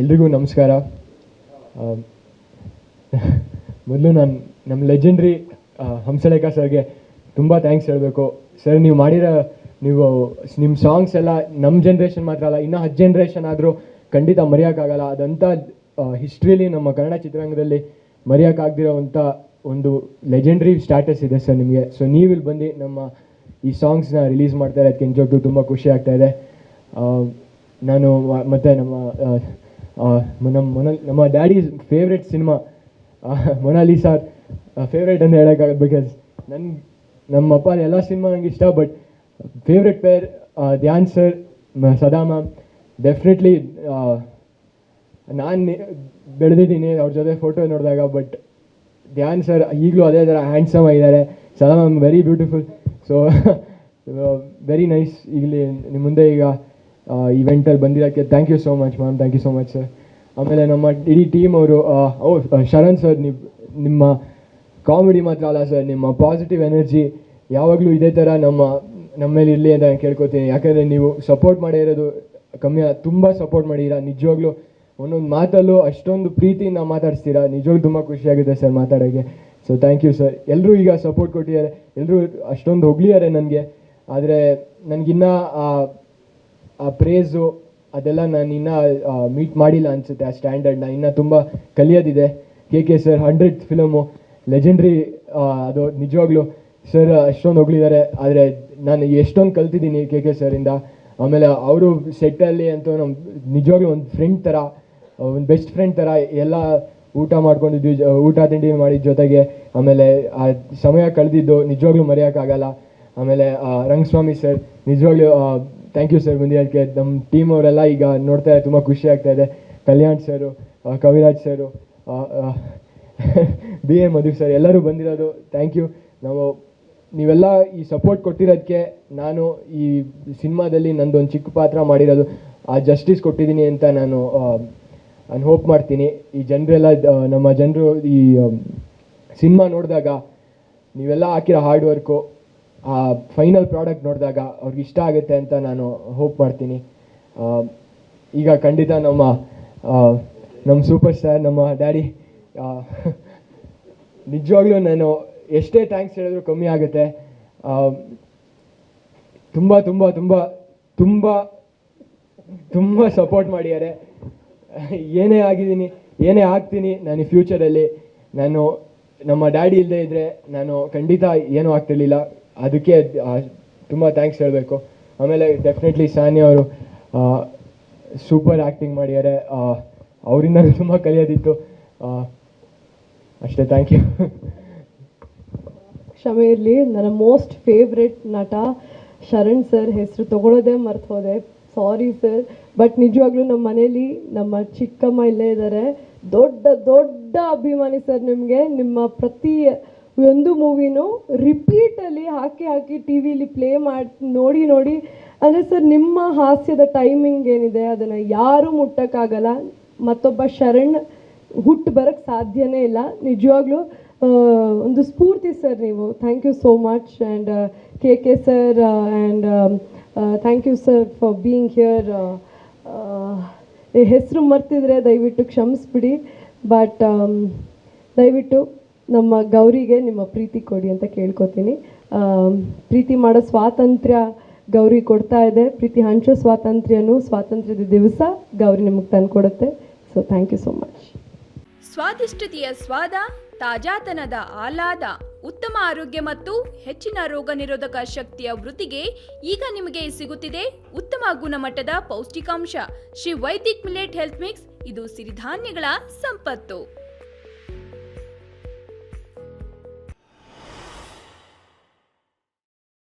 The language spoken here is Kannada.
ಎಲ್ರಿಗೂ ನಮಸ್ಕಾರ. ಮೊದಲು ನಾನು ನಮ್ಮ ಲೆಜೆಂಡ್ರಿ ಹಂಸಲೇಖ ಸರ್ಗೆ ತುಂಬ ಥ್ಯಾಂಕ್ಸ್ ಹೇಳಬೇಕು. ಸರ್ ನೀವು ನಿಮ್ಮ ಸಾಂಗ್ಸ್ ಎಲ್ಲ ನಮ್ಮ ಜನ್ರೇಷನ್ ಮಾತ್ರ ಅಲ್ಲ, ಇನ್ನೂ 10 ಜನ್ರೇಷನ್ ಆದರೂ ಖಂಡಿತ ಮರೆಯೋಕ್ಕಾಗಲ್ಲ. ಅದಂಥ ಹಿಸ್ಟ್ರಿಲಿ ನಮ್ಮ ಕನ್ನಡ ಚಿತ್ರರಂಗದಲ್ಲಿ ಮರೆಯೋಕ್ಕಾಗದಿರೋವಂಥ ಒಂದು ಲೆಜೆಂಡ್ರಿ ಸ್ಟ್ಯಾಟಸ್ ಇದೆ ಸರ್ ನಿಮಗೆ. ಸೊ ನೀವು ಇಲ್ಲಿ ಬಂದು ನಮ್ಮ ಈ ಸಾಂಗ್ಸ್ನ ರಿಲೀಸ್ ಮಾಡ್ತಾರೆ, ಅದಕ್ಕೆ ನಿಜವಾಗ್ಲೂ ತುಂಬ ಖುಷಿ ಆಗ್ತಾಯಿದೆ. ನಾನು ಮತ್ತು ನಮ್ಮ daddy favourite cinema Monalisa favourite ಅಂತ ಹೇಳೋಕ್ಕಾಗಲ್ಲ. ಬಿಕಾಸ್ ನಮ್ಮ ಅಪ್ಪ ಎಲ್ಲ ಸಿನಿಮಾ ನನಗೆ ಇಷ್ಟ, but favourite pair Dhyan sir, Sada ma'am. Definitely ನಾನು ಬೆಳೆದಿದ್ದೀನಿ ಅವ್ರ ಜೊತೆ ಫೋಟೋ ನೋಡಿದಾಗ, ಬಟ್ ಧ್ಯಾನ್ ಸರ್ ಈಗಲೂ ಅದೇ ಥರ ಹ್ಯಾಂಡ್ಸಮ್ ಆಗಿದ್ದಾರೆ. ಸದಾ ma'am very beautiful. So very nice ಇಲ್ಲಿ ನಿಮ್ಮ ಮುಂದೆ ಈಗ ಇವೆಂಟಲ್ಲಿ ಬಂದಿರೋಕ್ಕೆ thank you so much ma'am, thank you so much sir. ಆಮೇಲೆ ನಮ್ಮ ಇಡೀ ಟೀಮ್ ಅವರು, ಶರಣ್ ಸರ್, ನಿಮ್ಮ ಕಾಮಿಡಿ ಮಾತ್ರ ಅಲ್ಲ ಸರ್, ನಿಮ್ಮ ಪಾಸಿಟಿವ್ ಎನರ್ಜಿ ಯಾವಾಗಲೂ ಇದೇ ಥರ ನಮ್ಮ ಮೇಲೆ ಇರಲಿ ಅಂತ ನಾನು ಕೇಳ್ಕೊತೀನಿ. ಯಾಕಂದರೆ ನೀವು ಸಪೋರ್ಟ್ ಮಾಡೇ ಇರೋದು ಕಮ್ಮಿ, ತುಂಬ ಸಪೋರ್ಟ್ ಮಾಡಿದ್ದೀರಾ. ನಿಜವಾಗ್ಲೂ ಒಂದೊಂದು ಮಾತಲ್ಲೂ ಅಷ್ಟೊಂದು ಪ್ರೀತಿಯಿಂದ ಮಾತಾಡಿಸ್ತೀರಾ. ನಿಜವಾಗ್ಲೂ ತುಂಬ ಖುಷಿಯಾಗುತ್ತೆ ಸರ್ ಮಾತಾಡೋಕ್ಕೆ. So thank you sir. ಎಲ್ಲರೂ ಈಗ ಸಪೋರ್ಟ್ ಕೊಟ್ಟಿದ್ದಾರೆ, ಎಲ್ಲರೂ ಅಷ್ಟೊಂದು ಹೊಗಳಿದ್ದಾರೆ ನನಗೆ. ಆದರೆ ನನಗಿನ್ನೂ ಆ ಪ್ರೇಝು ಅದೆಲ್ಲ ನಾನು ಇನ್ನೂ ಮೀಟ್ ಮಾಡಿಲ್ಲ ಅನಿಸುತ್ತೆ. ಆ ಸ್ಟ್ಯಾಂಡರ್ಡ್ನ ಇನ್ನೂ ತುಂಬ ಕಲಿಯೋದಿದೆ. ಕೆ ಸರ್ 100th ಫಿಲಮು ಲೆಜೆಂಡ್ರಿ, ಅದು ನಿಜವಾಗ್ಲೂ ಸರ್ ಅಷ್ಟೊಂದು ಹೊಗಳಿದ್ದಾರೆ. ಆದರೆ ನಾನು ಎಷ್ಟೊಂದು ಕಲ್ತಿದ್ದೀನಿ ಕೆ ಸರಿಂದ. ಆಮೇಲೆ ಅವರು ಸೆಟ್ಟಲ್ಲಿ ಅಂತೂ ನಮ್ಮ ನಿಜವಾಗ್ಲೂ ಒಂದು ಫ್ರೆಂಡ್ ಥರ, ಒಂದು ಬೆಸ್ಟ್ ಫ್ರೆಂಡ್ ಥರ ಎಲ್ಲ ಊಟ ಮಾಡ್ಕೊಂಡಿದ್ವಿ, ಊಟ ತಿಂಡಿ ಮಾಡಿದ ಜೊತೆಗೆ. ಆಮೇಲೆ ಆ ಸಮಯ ಕಳೆದಿದ್ದು ನಿಜವಾಗ್ಲೂ ಮರೆಯೋಕ್ಕಾಗಲ್ಲ. ಆಮೇಲೆ ರಂಗಸ್ವಾಮಿ ಸರ್, ನಿಜವಾಗ್ಲೂ ಥ್ಯಾಂಕ್ ಯು ಸರ್ ಬಂದಿರೋದಕ್ಕೆ. ನಮ್ಮ ಟೀಮ್ ಅವರೆಲ್ಲ ಈಗ ನೋಡ್ತಾ ತುಂಬ ಖುಷಿ ಆಗ್ತಾಯಿದೆ. ಕಲ್ಯಾಣ್ ಸರು, ಕವಿರಾಜ್ ಸರು, ಬಿ ಎ ಮಧು ಸರ್, ಎಲ್ಲರೂ ಬಂದಿರೋದು ಥ್ಯಾಂಕ್ ಯು. ನೀವೆಲ್ಲ ಈ ಸಪೋರ್ಟ್ ಕೊಟ್ಟಿರೋದಕ್ಕೆ ನಾನು ಈ ಸಿನಿಮಾದಲ್ಲಿ ನಂದೊಂದು ಚಿಕ್ಕ ಪಾತ್ರ ಮಾಡಿರೋದು ಆ ಜಸ್ಟಿಸ್ ಕೊಟ್ಟಿದ್ದೀನಿ ಅಂತ ನಾನು ಹೋಪ್ ಮಾಡ್ತೀನಿ. ಈ ಜನರೆಲ್ಲ, ನಮ್ಮ ಜನರು ಈ ಸಿನಿಮಾ ನೋಡಿದಾಗ ನೀವೆಲ್ಲ ಹಾಕಿರೋ ಹಾರ್ಡ್ ವರ್ಕು, ಆ ಫೈನಲ್ ಪ್ರಾಡಕ್ಟ್ ನೋಡಿದಾಗ ಅವ್ರಿಗೆ ಇಷ್ಟ ಆಗುತ್ತೆ ಅಂತ ನಾನು ಹೋಪ್ ಮಾಡ್ತೀನಿ. ಈಗ ಖಂಡಿತ ನಮ್ಮ ಸೂಪರ್ ಸ್ಟಾರ್, ನಮ್ಮ ಡ್ಯಾಡಿ, ನಿಜವಾಗ್ಲೂ ನಾನು ಎಷ್ಟೇ ಥ್ಯಾಂಕ್ಸ್ ಹೇಳಿದ್ರು ಕಮ್ಮಿ ಆಗುತ್ತೆ. ತುಂಬ ತುಂಬ ತುಂಬ ತುಂಬ ತುಂಬ ಸಪೋರ್ಟ್ ಮಾಡಿದ್ದಾರೆ. ಏನೇ ಆಗಿದ್ದೀನಿ, ಏನೇ ಆಗ್ತೀನಿ ನಾನು ಈ ಫ್ಯೂಚರಲ್ಲಿ, ನಮ್ಮ ಡ್ಯಾಡಿ ಇಲ್ಲದೆ ಇದ್ದರೆ ನಾನು ಖಂಡಿತ ಏನೂ ಆಗ್ತಿರ್ಲಿಲ್ಲ. ಅದಕ್ಕೆ ತುಂಬ ಥ್ಯಾಂಕ್ಸ್ ಹೇಳಬೇಕು. ಆಮೇಲೆ ಡೆಫಿನೆಟ್ಲಿ ಸಾನಿ ಅವರು ಸೂಪರ್ ಆ್ಯಕ್ಟಿಂಗ್ ಮಾಡಿದ್ದಾರೆ. ಅವರಿಂದ ತುಂಬ ಕಲಿಯೋದಿತ್ತು. ಅಷ್ಟೇ, ಥ್ಯಾಂಕ್ ಯು. ಕ್ಷಮೆ ಇರಲಿ, ನನ್ನ ಮೋಸ್ಟ್ ಫೇವ್ರೆಟ್ ನಟ ಶರಣ್ ಸರ್ ಹೆಸರು ತೊಗೊಳೋದೇ ಮರ್ತು ಹೋದೆ, ಸಾರಿ ಸರ್. ಬಟ್ ನಿಜವಾಗ್ಲೂ ನಮ್ಮ ಮನೇಲಿ ನಮ್ಮ ಚಿಕ್ಕಮ್ಮ ಇಲ್ಲೇ ಇದ್ದಾರೆ, ದೊಡ್ಡ ದೊಡ್ಡ ಅಭಿಮಾನಿ ಸರ್ ನಿಮಗೆ. ನಿಮ್ಮ ಪ್ರತಿ ಒಂದು ಮೂವಿನೂ ರಿಪೀಟಲ್ಲಿ ಹಾಕಿ ಟಿ ವಿಲಿ ಪ್ಲೇ ಮಾಡಿ ನೋಡಿ ಅಂದರೆ ಸರ್ ನಿಮ್ಮ ಹಾಸ್ಯದ ಟೈಮಿಂಗ್ ಏನಿದೆ ಅದನ್ನು ಯಾರೂ ಮುಟ್ಟೋಕ್ಕಾಗಲ್ಲ. ಮತ್ತೊಬ್ಬ ಶರಣ್ ಹುಟ್ಟು ಬರೋಕ್ಕೆ ಸಾಧ್ಯನೇ ಇಲ್ಲ. ನಿಜವಾಗ್ಲೂ ಒಂದು ಸ್ಫೂರ್ತಿ ಸರ್ ನೀವು. Thank you so much. And K sir, and thank you sir for being here. ಹೆಸರು ಮರ್ತಿದ್ರೆ ದಯವಿಟ್ಟು ಕ್ಷಮಿಸ್ಬಿಡಿ. ಬಟ್ ದಯವಿಟ್ಟು ನಮ್ಮ ಗೌರಿಗೆ ನಿಮ್ಮ ಪ್ರೀತಿ ಕೊಡಿ ಅಂತ ಕೇಳ್ಕೊತೀನಿ. ಪ್ರೀತಿ ಮಾಡೋ ಸ್ವಾತಂತ್ರ್ಯ ಗೌರಿ ಕೊಡ್ತಾ ಇದೆ. ಪ್ರೀತಿ ಹಂಚೋ ಸ್ವಾತಂತ್ರ್ಯದ ದಿವಸ ಗೌರಿ ನಿಮಗೆ ತಂದುಕೊಡುತ್ತೆ. So thank you so much. ಸ್ವಾದಿಷ್ಟತೆಯ ಸ್ವಾದ, ತಾಜಾತನದ ಆಹ್ಲಾದ, ಉತ್ತಮ ಆರೋಗ್ಯ ಮತ್ತು ಹೆಚ್ಚಿನ ರೋಗ ನಿರೋಧಕ ಶಕ್ತಿಯ ವೃದ್ಧಿಗೆ ಈಗ ನಿಮಗೆ ಸಿಗುತ್ತಿದೆ ಉತ್ತಮ ಗುಣಮಟ್ಟದ ಪೌಷ್ಟಿಕಾಂಶ Shri Vaidik millet health mix. ಇದು ಸಿರಿಧಾನ್ಯಗಳ ಸಂಪತ್ತು.